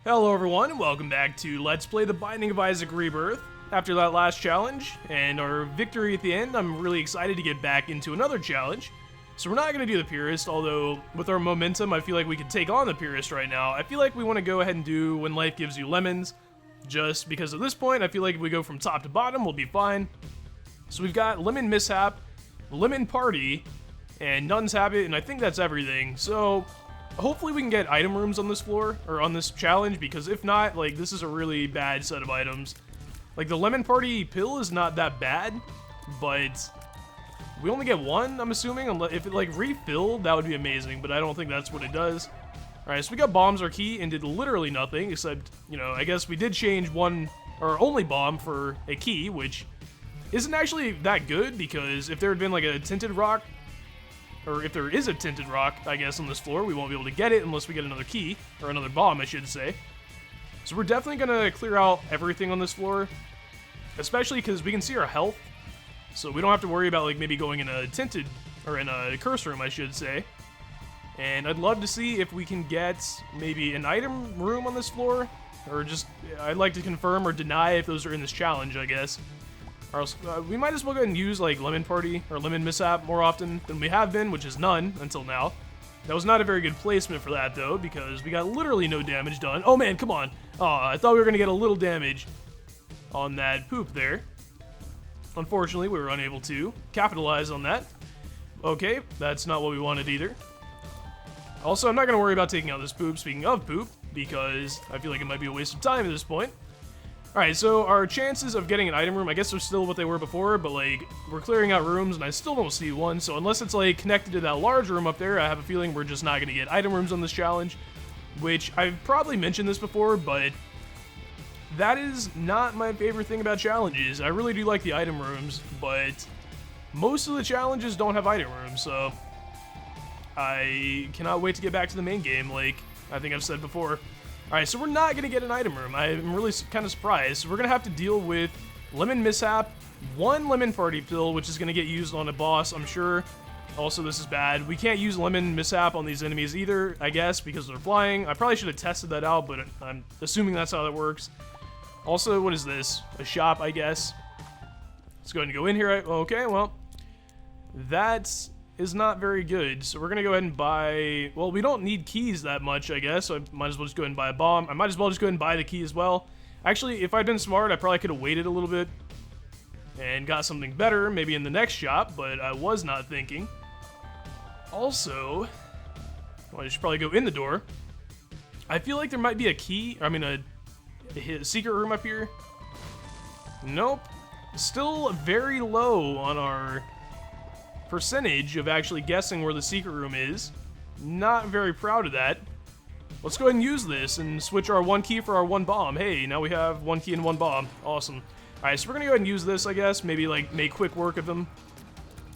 Hello everyone, and welcome back to Let's Play The Binding of Isaac Rebirth. After that last challenge, and our victory at the end, I'm really excited to get back into another challenge. So we're not going to do the Purist, although with our momentum, I feel like we could take on the Purist right now. I feel like we want to go ahead and do When Life Gives You Lemons, just because at this point, I feel like if we go from top to bottom, we'll be fine. So we've got Lemon Mishap, Lemon Party, and Nun's Habit, and I think that's everything. So hopefully we can get item rooms on this floor, or on this challenge, because if not, like, this is a really bad set of items. Like, the Lemon Party pill is not that bad, but we only get one, I'm assuming. If it, like, refilled, that would be amazing, but I don't think that's what it does. Alright, so we got bombs our key and did literally nothing, except, you know, I guess we did change one, or only bomb for a key, which isn't actually that good, because if there had been, like, a tinted rock, or if there is a tinted rock, I guess, on this floor, we won't be able to get it unless we get another key, or another bomb, I should say. So we're definitely going to clear out everything on this floor, especially because we can see our health, so we don't have to worry about, like, maybe going in a tinted, or in a curse room, I should say. And I'd love to see if we can get maybe an item room on this floor, or just, I'd like to confirm or deny if those are in this challenge, I guess. Or else, we might as well go ahead and use, like, Lemon Party or Lemon Mishap more often than we have been, which is none until now. That was not a very good placement for that, though, because we got literally no damage done. Oh, man, come on. Aw, I thought we were going to get a little damage on that poop there. Unfortunately, we were unable to capitalize on that. Okay, that's not what we wanted either. Also, I'm not going to worry about taking out this poop, speaking of poop, because I feel like it might be a waste of time at this point. Alright, so our chances of getting an item room, I guess they're still what they were before, but, like, we're clearing out rooms and I still don't see one, so unless it's, like, connected to that large room up there, I have a feeling we're just not going to get item rooms on this challenge, which I've probably mentioned this before, but that is not my favorite thing about challenges. I really do like the item rooms, but most of the challenges don't have item rooms, so I cannot wait to get back to the main game, like I think I've said before. Alright, so we're not going to get an item room. I'm really kind of surprised. So we're going to have to deal with Lemon Mishap, one Lemon Party pill, which is going to get used on a boss, I'm sure. Also, this is bad. We can't use Lemon Mishap on these enemies either, I guess, because they're flying. I probably should have tested that out, but I'm assuming that's how that works. Also, what is this? A shop, I guess. Let's go ahead and go in here. Okay, well, that is not very good. So we're going to go ahead and buy... Well, we don't need keys that much, I guess, so I might as well just go ahead and buy a bomb. I might as well just go ahead and buy the key as well. Actually, if I'd been smart, I probably could have waited a little bit and got something better, maybe in the next shop, but I was not thinking. Also, well, I should probably go in the door. I feel like there might be a key, I mean a secret room up here. Nope. Still very low on our percentage of actually guessing where the secret room is. Not very proud of that. Let's go ahead and use this and switch our one key for our one bomb. Hey, now we have one key and one bomb. Awesome. Alright, so we're gonna go ahead and use this, I guess. Maybe, like, make quick work of them.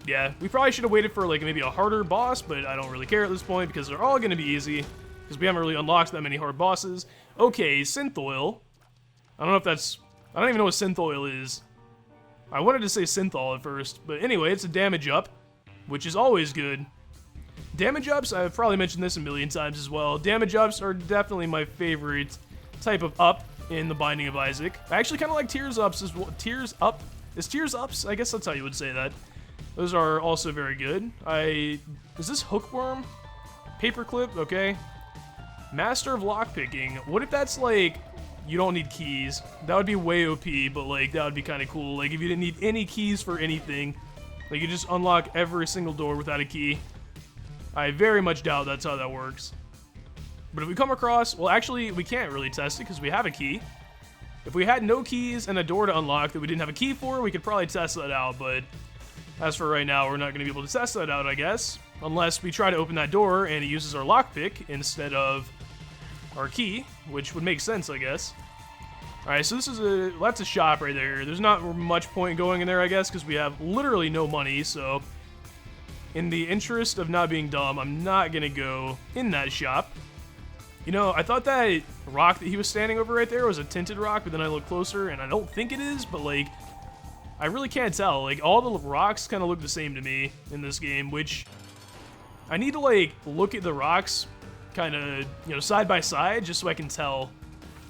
Yeah, we probably should have waited for, like, maybe a harder boss, but I don't really care at this point because they're all gonna be easy. Because we haven't really unlocked that many hard bosses. Okay, synth oil. I don't know if that's... I don't even know what synth oil is. I wanted to say synthol at first, but anyway, it's a damage up, which is always good. Damage ups, I've probably mentioned this a million times as well. Damage ups are definitely my favorite type of up in the Binding of Isaac. I actually kind of like tears ups as well. Tears up? Is tears ups? I guess that's how you would say that. Those are also very good. Is this hookworm? Paperclip? Okay. Master of lockpicking. What if that's like... You don't need keys. That would be way OP, but like that would be kind of cool. Like if you didn't need any keys for anything, like you just unlock every single door without a key. I very much doubt that's how that works. But if we come across, well, actually we can't really test it because we have a key. If we had no keys and a door to unlock that we didn't have a key for, we could probably test that out. But as for right now, we're not going to be able to test that out, I guess, unless we try to open that door and it uses our lockpick instead of our key, which would make sense, I guess. Alright, so this is that's a shop right there. There's not much point going in there, I guess, because we have literally no money, so in the interest of not being dumb, I'm not gonna go in that shop. You know, I thought that rock that he was standing over right there was a tinted rock, but then I looked closer, and I don't think it is, but, like, I really can't tell. Like, all the rocks kind of look the same to me in this game, which I need to, like, look at the rocks kind of, you know, side by side, just so I can tell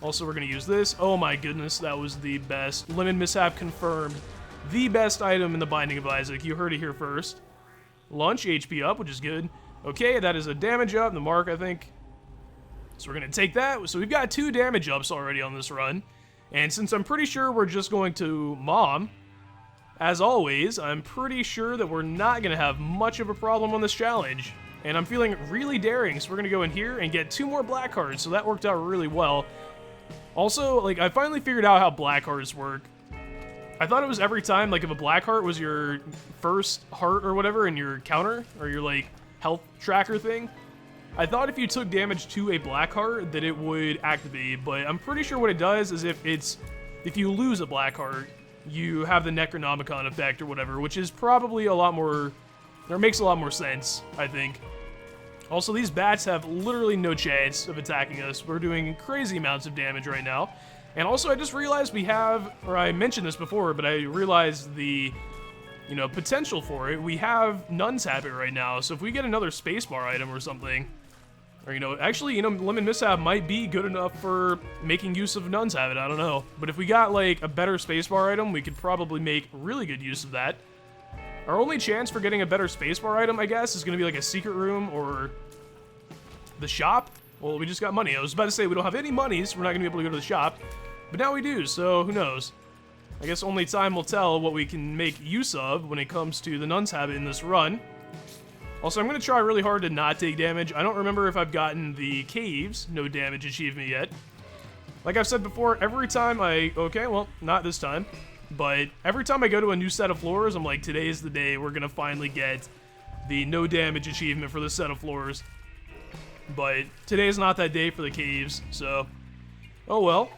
Also, we're going to use this. Oh my goodness, that was the best. Lemon Mishap confirmed. The best item in the Binding of Isaac. You heard it here first. Lunch, HP up, which is good. Okay, that is a damage up, the mark, I think. So we're going to take that. So we've got 2 damage ups already on this run. And since I'm pretty sure we're just going to Mom, as always, I'm pretty sure that we're not going to have much of a problem on this challenge. And I'm feeling really daring, so we're going to go in here and get 2 more black hearts, so that worked out really well. Also, like, I finally figured out how black hearts work. I thought it was every time, like, if a black heart was your first heart or whatever in your counter, or your, like, health tracker thing, I thought if you took damage to a black heart that it would activate, but I'm pretty sure what it does is if you lose a black heart, you have the Necronomicon effect or whatever, which is probably a lot more, or makes a lot more sense, I think. Also, these bats have literally no chance of attacking us. We're doing crazy amounts of damage right now. And also, I just realized we have, or I mentioned this before, but I realized the, potential for it. We have Nun's Habit right now, so if we get another spacebar item or something, or, actually, Lemon Mishap might be good enough for making use of Nun's Habit, I don't know. But if we got, like, a better spacebar item, we could probably make really good use of that. Our only chance for getting a better spacebar item, I guess, is going to be like a secret room or the shop. Well, we just got money. I was about to say we don't have any money, so we're not going to be able to go to the shop. But now we do, so who knows? I guess only time will tell what we can make use of when it comes to the Nun's Habit in this run. Also, I'm going to try really hard to not take damage. I don't remember if I've gotten the Caves no damage achievement yet. Like I've said before, every time okay, well, not this time. But every time I go to a new set of floors, I'm like, today's the day we're going to finally get the no damage achievement for this set of floors. But today's not that day for the caves, so, oh well.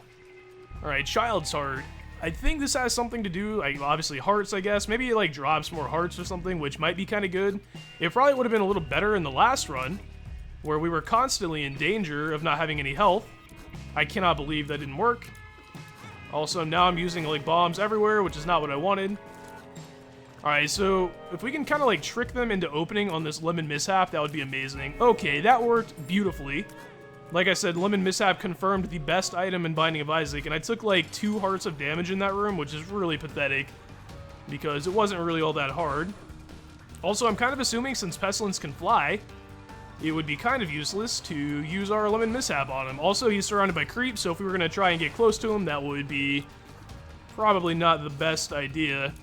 Alright, Child's Heart. I think this has something to do, like, obviously hearts, I guess. Maybe it, like, drops more hearts or something, which might be kind of good. It probably would have been a little better in the last run, where we were constantly in danger of not having any health. I cannot believe that didn't work. Also, now I'm using, like, bombs everywhere, which is not what I wanted. Alright, so if we can kind of, like, trick them into opening on this Lemon Mishap, that would be amazing. Okay, that worked beautifully. Like I said, Lemon Mishap confirmed the best item in Binding of Isaac, and I took, like, 2 hearts of damage in that room, which is really pathetic, because it wasn't really all that hard. Also, I'm kind of assuming since Pestilence can fly, it would be kind of useless to use our Lemon Mishap on him. Also, he's surrounded by creeps, so if we were going to try and get close to him, that would be probably not the best idea.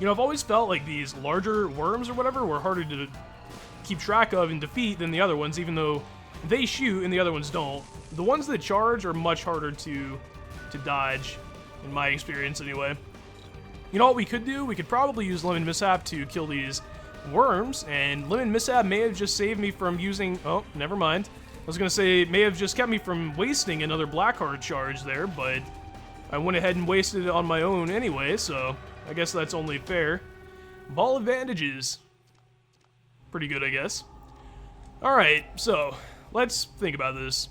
I've always felt like these larger worms or whatever were harder to keep track of and defeat than the other ones, even though they shoot and the other ones don't. The ones that charge are much harder to dodge, in my experience anyway. You know what we could do? We could probably use Lemon Mishap to kill these worms, and Lemon Mishap may have just saved me from using, oh, never mind. I was gonna say, may have just kept me from wasting another Blackheart charge there, but I went ahead and wasted it on my own anyway, so I guess that's only fair. Ball of Bandages. Pretty good, I guess. Alright, so, let's think about this.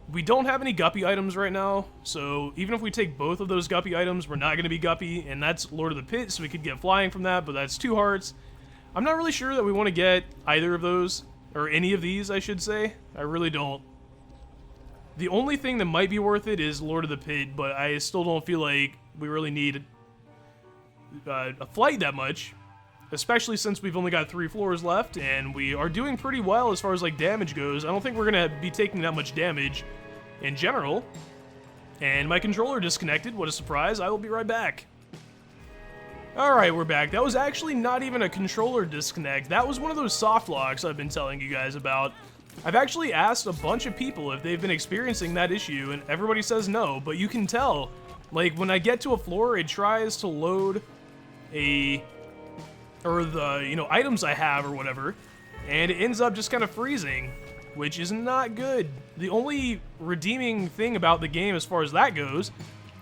We don't have any Guppy items right now, so even if we take both of those Guppy items, we're not going to be Guppy, and that's Lord of the Pit, so we could get flying from that, but that's 2 hearts. I'm not really sure that we want to get either of those, or any of these, I should say. I really don't. The only thing that might be worth it is Lord of the Pit, but I still don't feel like we really need a flight that much, especially since we've only got 3 floors left, and we are doing pretty well as far as, like, damage goes. I don't think we're going to be taking that much damage in general. And my controller disconnected. What a surprise. I will be right back. Alright, we're back. That was actually not even a controller disconnect. That was one of those soft locks I've been telling you guys about. I've actually asked a bunch of people if they've been experiencing that issue, and everybody says no, but you can tell. Like, when I get to a floor, it tries to load the, items I have or whatever, and it ends up just kind of freezing, which is not good. The only redeeming thing about the game as far as that goes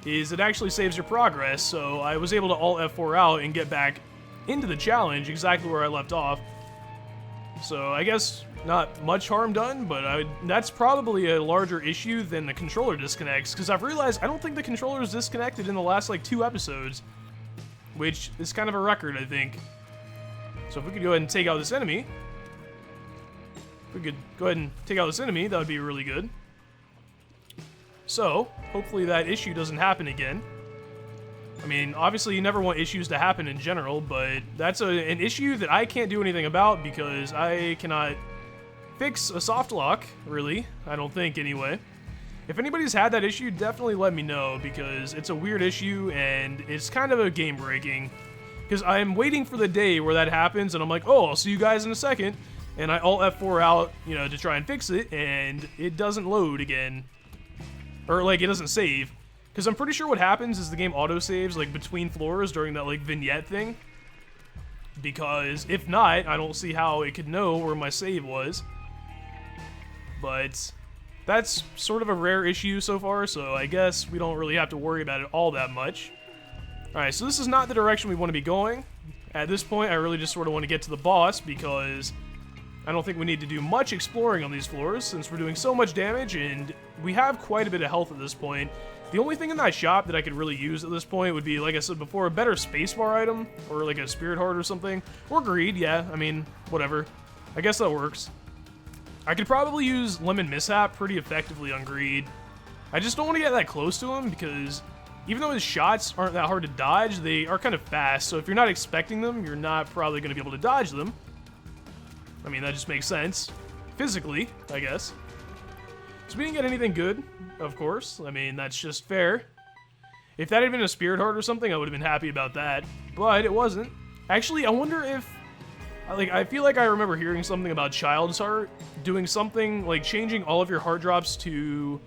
is it actually saves your progress, so I was able to Alt F4 out and get back into the challenge exactly where I left off. So I guess not much harm done, but that's probably a larger issue than the controller disconnects, because I've realized I don't think the controller is disconnected in the last, like, 2 episodes, which is kind of a record, I think. So if we could go ahead and take out this enemy, that would be really good. So, hopefully that issue doesn't happen again. I mean, obviously you never want issues to happen in general, but that's an issue that I can't do anything about because I cannot fix a soft lock, really. I don't think, anyway. If anybody's had that issue, definitely let me know, because it's a weird issue, and it's kind of a game-breaking. Because I'm waiting for the day where that happens, and I'm like, oh, I'll see you guys in a second. And I Alt F4 out, you know, to try and fix it, and it doesn't load again. Or, like, it doesn't save. Because I'm pretty sure what happens is the game auto-saves, like, between floors during that, like, vignette thing. Because if not, I don't see how it could know where my save was. But that's sort of a rare issue so far, so I guess we don't really have to worry about it all that much. Alright, so this is not the direction we want to be going. At this point, I really just sort of want to get to the boss, because I don't think we need to do much exploring on these floors, since we're doing so much damage, and we have quite a bit of health at this point. The only thing in that shop that I could really use at this point would be, like I said before, a better spacebar item, or like a spirit heart or something. Or greed, yeah, I mean, whatever. I guess that works. I could probably use Lemon Mishap pretty effectively on greed. I just don't want to get that close to him, because even though his shots aren't that hard to dodge, they are kind of fast, so if you're not expecting them, you're not probably going to be able to dodge them. I mean, that just makes sense. Physically, I guess. So we didn't get anything good, of course. I mean, that's just fair. If that had been a Spirit Heart or something, I would have been happy about that. But it wasn't. Actually, I wonder if... Like, I feel like I remember hearing something about Child's Heart doing something, like changing all of your heart drops to,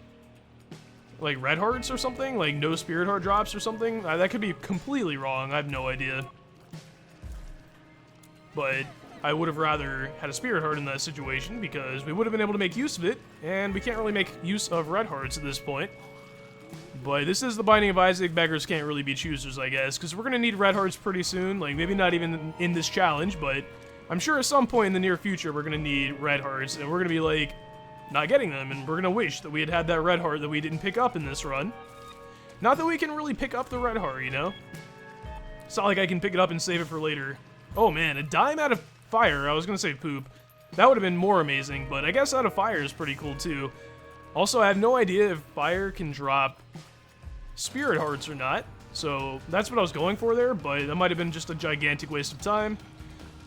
like, red hearts or something? Like, no Spirit Heart drops or something? That could be completely wrong. I have no idea. But I would have rather had a Spirit Heart in that situation, because we would have been able to make use of it, and we can't really make use of red hearts at this point. But this is the Binding of Isaac. Beggars can't really be choosers, I guess, because we're going to need red hearts pretty soon. Like, maybe not even in this challenge, but I'm sure at some point in the near future we're going to need red hearts, and we're going to be, like, not getting them, and we're going to wish that we had that red heart that we didn't pick up in this run. Not that we can really pick up the red heart, you know? It's not like I can pick it up and save it for later. Oh man, a dime out of fire. I was going to say poop. That would have been more amazing, but I guess out of fire is pretty cool too. Also, I have no idea if fire can drop spirit hearts or not, so that's what I was going for there, but that might have been just a gigantic waste of time.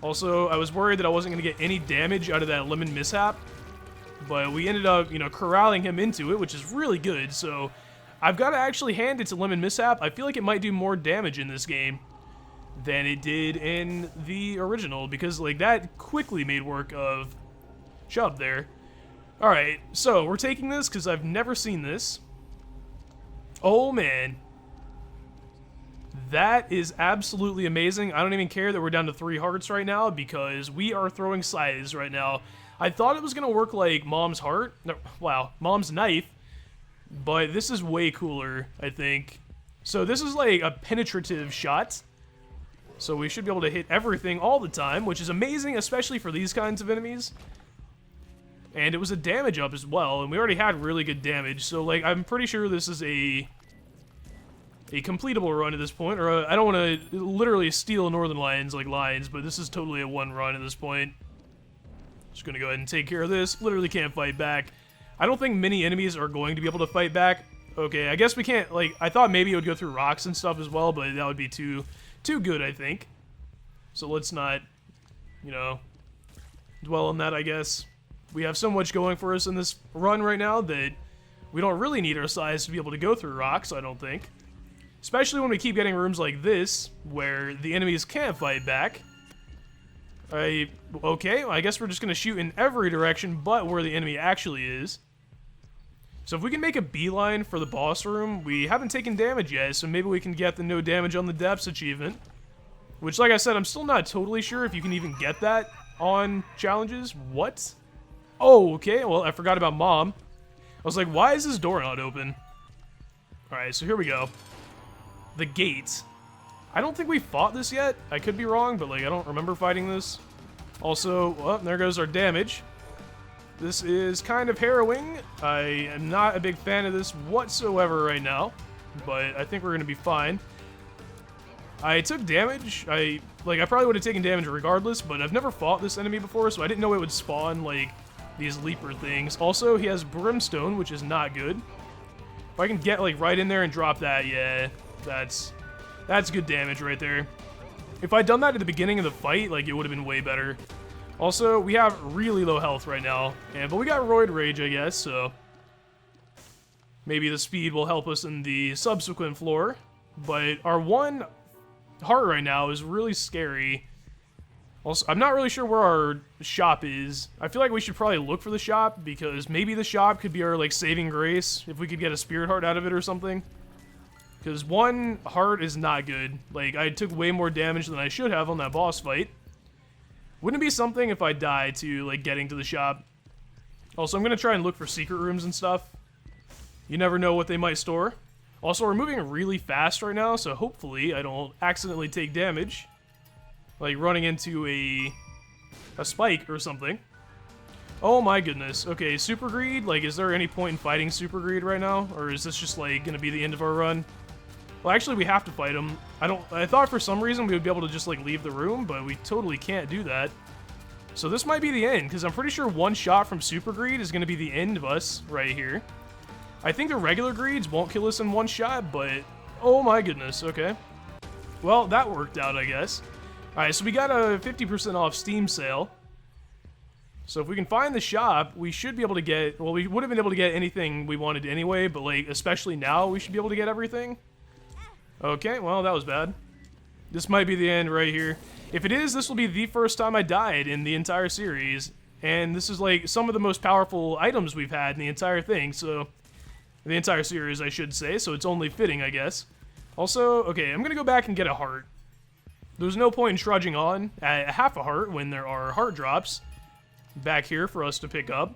Also, I was worried that I wasn't going to get any damage out of that Lemon Mishap, but we ended up, you know, corralling him into it, which is really good, so I've got to actually hand it to Lemon Mishap. I feel like it might do more damage in this game than it did in the original, because, like, that quickly made work of Chub there. Alright, so we're taking this because I've never seen this. Oh, man. That is absolutely amazing. I don't even care that we're down to 3 hearts right now, because we are throwing scythes right now. I thought it was going to work like Mom's heart. No, wow, Mom's knife. But this is way cooler, I think. So this is like a penetrative shot. So we should be able to hit everything all the time, which is amazing, especially for these kinds of enemies. And it was a damage up as well, and we already had really good damage. So, like, I'm pretty sure this is a completable run at this point. Or I don't want to literally steal Northern Lions like lines, but this is totally a one run at this point. Just gonna go ahead and take care of this. Literally can't fight back. I don't think many enemies are going to be able to fight back. Okay, I guess we can't, like, I thought maybe it would go through rocks and stuff as well, but that would be too good, I think. So let's not, you know, dwell on that, I guess. We have so much going for us in this run right now that we don't really need our size to be able to go through rocks, I don't think. Especially when we keep getting rooms like this, where the enemies can't fight back. Okay, well, I guess we're just going to shoot in every direction but where the enemy actually is. So if we can make a beeline for the boss room, we haven't taken damage yet, so maybe we can get the no damage on the depths achievement. Which, like I said, I'm still not totally sure if you can even get that on challenges. What? Oh, okay, well, I forgot about Mom. I was like, why is this door not open? Alright, so here we go. The gate. I don't think we fought this yet. I could be wrong, but, like, I don't remember fighting this. Also, well, there goes our damage. This is kind of harrowing. I am not a big fan of this whatsoever right now, but I think we're going to be fine. I took damage. I probably would have taken damage regardless, but I've never fought this enemy before, so I didn't know it would spawn, like, these leaper things. Also, he has brimstone, which is not good. If I can get, like, right in there and drop that, yeah, that's good damage right there. If I'd done that at the beginning of the fight, like, it would have been way better. Also, we have really low health right now, but we got Roid Rage, I guess, so maybe the speed will help us in the subsequent floor. But our one heart right now is really scary. Also, I'm not really sure where our shop is. I feel like we should probably look for the shop, because maybe the shop could be our, like, saving grace, if we could get a spirit heart out of it or something. Because one heart is not good. Like, I took way more damage than I should have on that boss fight. Wouldn't it be something if I died to, like, getting to the shop? Also, I'm going to try and look for secret rooms and stuff. You never know what they might store. Also, we're moving really fast right now, so hopefully I don't accidentally take damage. Like, running into a spike or something. Oh my goodness. Okay, Super Greed, like, is there any point in fighting Super Greed right now? Or is this just, like, going to be the end of our run? Well, actually, we have to fight him. I thought for some reason we would be able to just, like, leave the room, but we totally can't do that. So this might be the end, because I'm pretty sure one shot from Super Greed is going to be the end of us right here. I think the regular Greeds won't kill us in one shot, but oh my goodness, okay. Well, that worked out, I guess. Alright, so we got a 50% off Steam sale. So if we can find the shop, we should be able to get, well, we would have been able to get anything we wanted anyway, but, like, especially now, we should be able to get everything. Okay, well, that was bad. This might be the end right here. If it is, this will be the first time I died in the entire series. And this is, like, some of the most powerful items we've had in the entire thing, so... The entire series, I should say, so it's only fitting, I guess. Also, okay, I'm gonna go back and get a heart. There's no point in trudging on at half a heart when there are heart drops back here for us to pick up.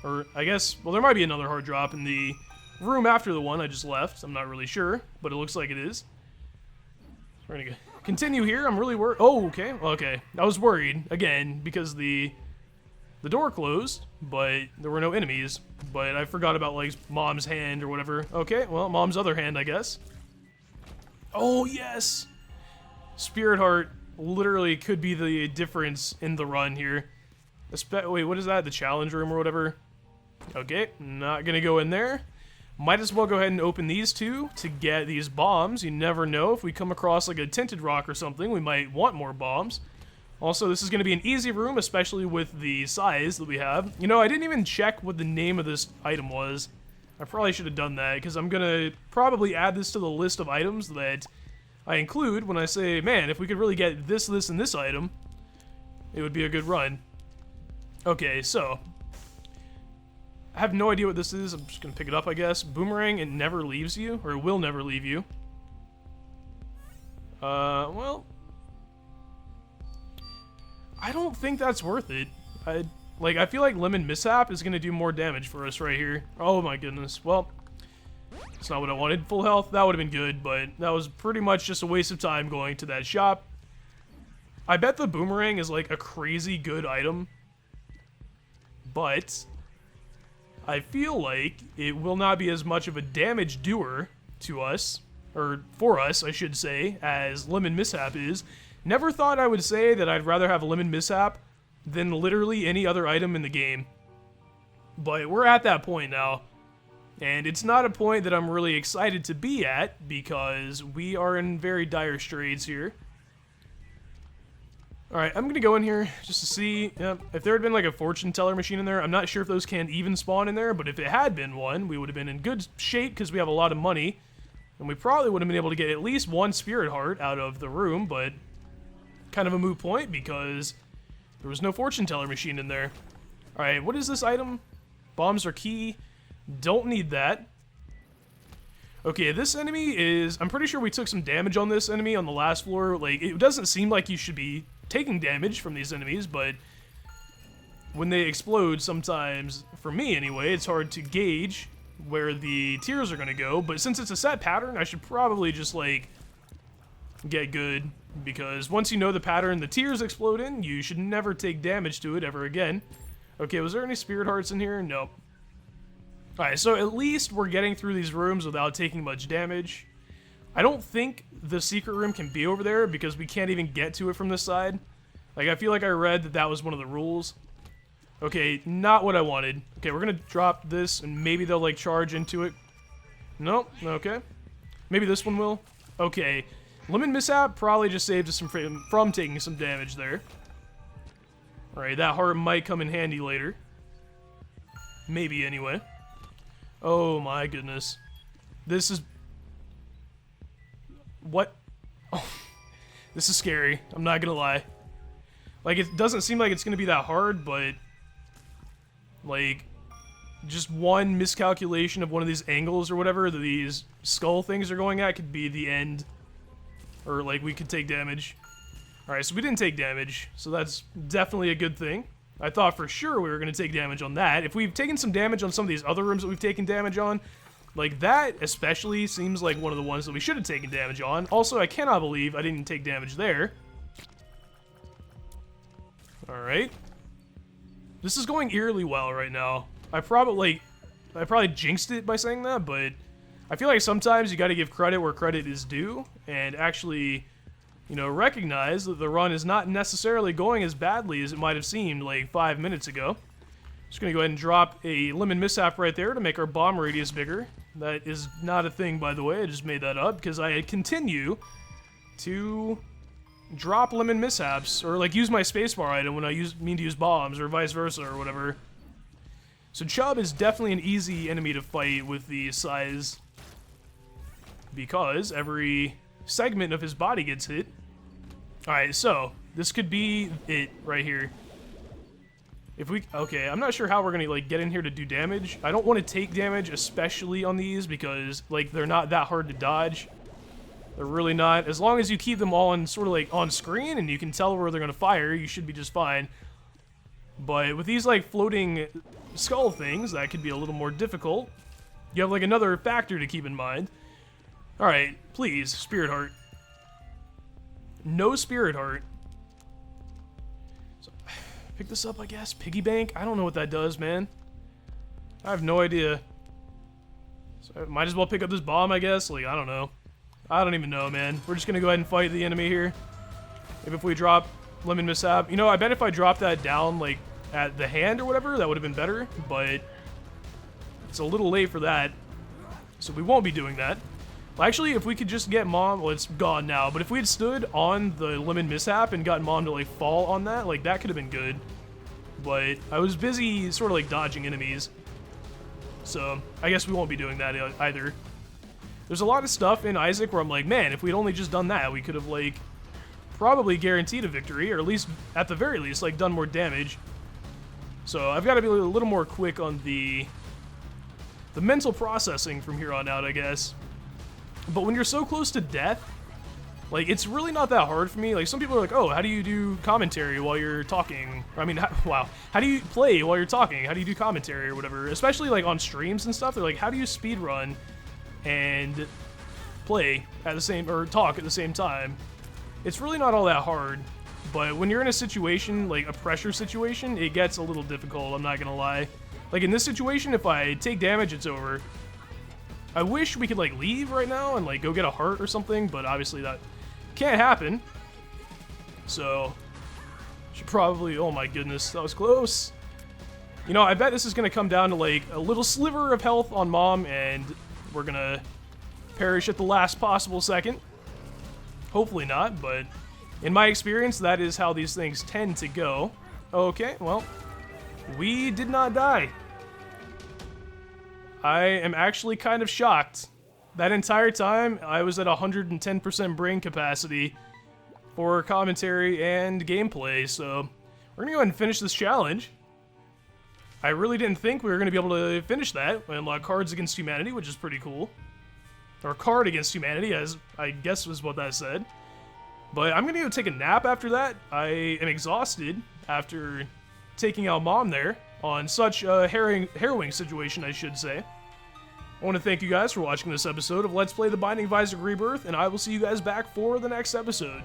Or, I guess, well, there might be another heart drop in the room after the one I just left. I'm not really sure, but it looks like it is. We're gonna continue here. I'm really worried. Oh, okay. Okay. I was worried, again, because the door closed, but there were no enemies. But I forgot about, like, Mom's hand or whatever. Okay, well, Mom's other hand, I guess. Oh, yes! Spirit Heart literally could be the difference in the run here. Wait, what is that? The challenge room or whatever? Okay, not gonna go in there. Might as well go ahead and open these two to get these bombs. You never know. If we come across, like, a tinted rock or something, we might want more bombs. Also, this is going to be an easy room, especially with the size that we have. You know, I didn't even check what the name of this item was. I probably should have done that, because I'm going to probably add this to the list of items that I include when I say, man, if we could really get this, this, and this item, it would be a good run. Okay, so... I have no idea what this is. I'm just going to pick it up, I guess. Boomerang, it never leaves you, or it will never leave you. Well... I don't think that's worth it. I feel like Lemon Mishap is going to do more damage for us right here. Oh my goodness. Well, that's not what I wanted. Full health, that would have been good, but that was pretty much just a waste of time going to that shop. I bet the Boomerang is, like, a crazy good item, but I feel like it will not be as much of a damage doer to us, or for us, I should say, as Lemon Mishap is. Never thought I would say that I'd rather have a Lemon Mishap than literally any other item in the game. But we're at that point now. And it's not a point that I'm really excited to be at, because we are in very dire straits here. Alright, I'm gonna go in here just to see. If there had been, like, a fortune teller machine in there, I'm not sure if those can even spawn in there, but if it had been one, we would have been in good shape because we have a lot of money. And we probably would have been able to get at least one spirit heart out of the room, but... kind of a moot point because there was no fortune teller machine in there. Alright, what is this item? Bombs are key. Don't need that. Okay, this enemy is... I'm pretty sure we took some damage on this enemy on the last floor. Like, it doesn't seem like you should be taking damage from these enemies, but when they explode sometimes, for me anyway, it's hard to gauge where the tears are going to go. But since it's a set pattern, I should probably just, like, get good. Because once you know the pattern the tears explode in, you should never take damage to it ever again. Okay, was there any spirit hearts in here? Nope. Alright, so at least we're getting through these rooms without taking much damage. I don't think the secret room can be over there because we can't even get to it from this side. Like, I feel like I read that that was one of the rules. Okay, not what I wanted. Okay, we're gonna drop this and maybe they'll, like, charge into it. Nope, okay. Maybe this one will. Okay, Lemon Mishap probably just saved us from taking some damage there. Alright, that heart might come in handy later. Maybe, anyway. Oh my goodness. This is... What? Oh, this is scary. I'm not gonna lie. Like, it doesn't seem like it's gonna be that hard, but... Like... Just one miscalculation of one of these angles or whatever that these skull things are going at could be the end. Or, like, we could take damage. Alright, so we didn't take damage, so that's definitely a good thing. I thought for sure we were going to take damage on that. If we've taken some damage on some of these other rooms that we've taken damage on, like, that especially seems like one of the ones that we should have taken damage on. Also, I cannot believe I didn't take damage there. Alright. This is going eerily well right now. I probably jinxed it by saying that, but I feel like sometimes you gotta give credit where credit is due, and actually, you know, recognize that the run is not necessarily going as badly as it might have seemed like 5 minutes ago. Just gonna go ahead and drop a Lemon Mishap right there to make our bomb radius bigger. That is not a thing, by the way, I just made that up, because I continue to drop Lemon Mishaps, or like use my spacebar item when I mean to use bombs, or vice versa, or whatever. So Chubb is definitely an easy enemy to fight with the size, because every segment of his body gets hit. Alright, so this could be it right here. If we... Okay, I'm not sure how we're gonna, like, get in here to do damage. I don't want to take damage, especially on these, because, like, they're not that hard to dodge. They're really not. As long as you keep them all on, sort of, like, on screen, and you can tell where they're gonna fire, you should be just fine. But with these, like, floating skull things, that could be a little more difficult. You have, like, another factor to keep in mind. Alright, please, Spirit Heart. No Spirit Heart. So, pick this up, I guess. Piggy Bank? I don't know what that does, man. I have no idea. So I might as well pick up this bomb, I guess. Like, I don't know. I don't even know, man. We're just gonna go ahead and fight the enemy here. Maybe if we drop Lemon Mishap. You know, I bet if I drop that down, like, at the hand or whatever, that would have been better. But it's a little late for that. So we won't be doing that. Well, actually, if we could just get Mom... Well, it's gone now. But if we had stood on the Lemon Mishap and gotten Mom to, like, fall on that, like, that could have been good. But I was busy sort of, like, dodging enemies. So I guess we won't be doing that either. There's a lot of stuff in Isaac where I'm like, man, if we'd only just done that, we could have, like, probably guaranteed a victory, or at least, at the very least, like, done more damage. So I've got to be a little more quick on the mental processing from here on out, I guess. But when you're so close to death, like, it's really not that hard for me. Like, some people are like, oh, how do you do commentary while you're talking? I mean, wow. How do you play while you're talking? How do you do commentary or whatever? Especially, like, on streams and stuff. They're like, how do you speedrun and play at the same, or talk at the same time? It's really not all that hard. But when you're in a situation, like a pressure situation, it gets a little difficult, I'm not gonna lie. Like, in this situation, if I take damage, it's over. I wish we could, like, leave right now and, like, go get a heart or something, but obviously that can't happen. So, should probably... Oh my goodness, that was close. You know, I bet this is gonna come down to, like, a little sliver of health on Mom, and we're gonna perish at the last possible second. Hopefully not, but in my experience, that is how these things tend to go. Okay, well, we did not die. I am actually kind of shocked. That entire time, I was at 110% brain capacity for commentary and gameplay, so we're gonna go ahead and finish this challenge. I really didn't think we were gonna be able to finish that and unlock Cards Against Humanity, which is pretty cool. Or Card Against Humanity, as I guess was what that said. But I'm gonna go take a nap after that. I am exhausted after taking out Mom there on such a harrowing situation, I should say. I want to thank you guys for watching this episode of Let's Play The Binding of Isaac Rebirth, and I will see you guys back for the next episode.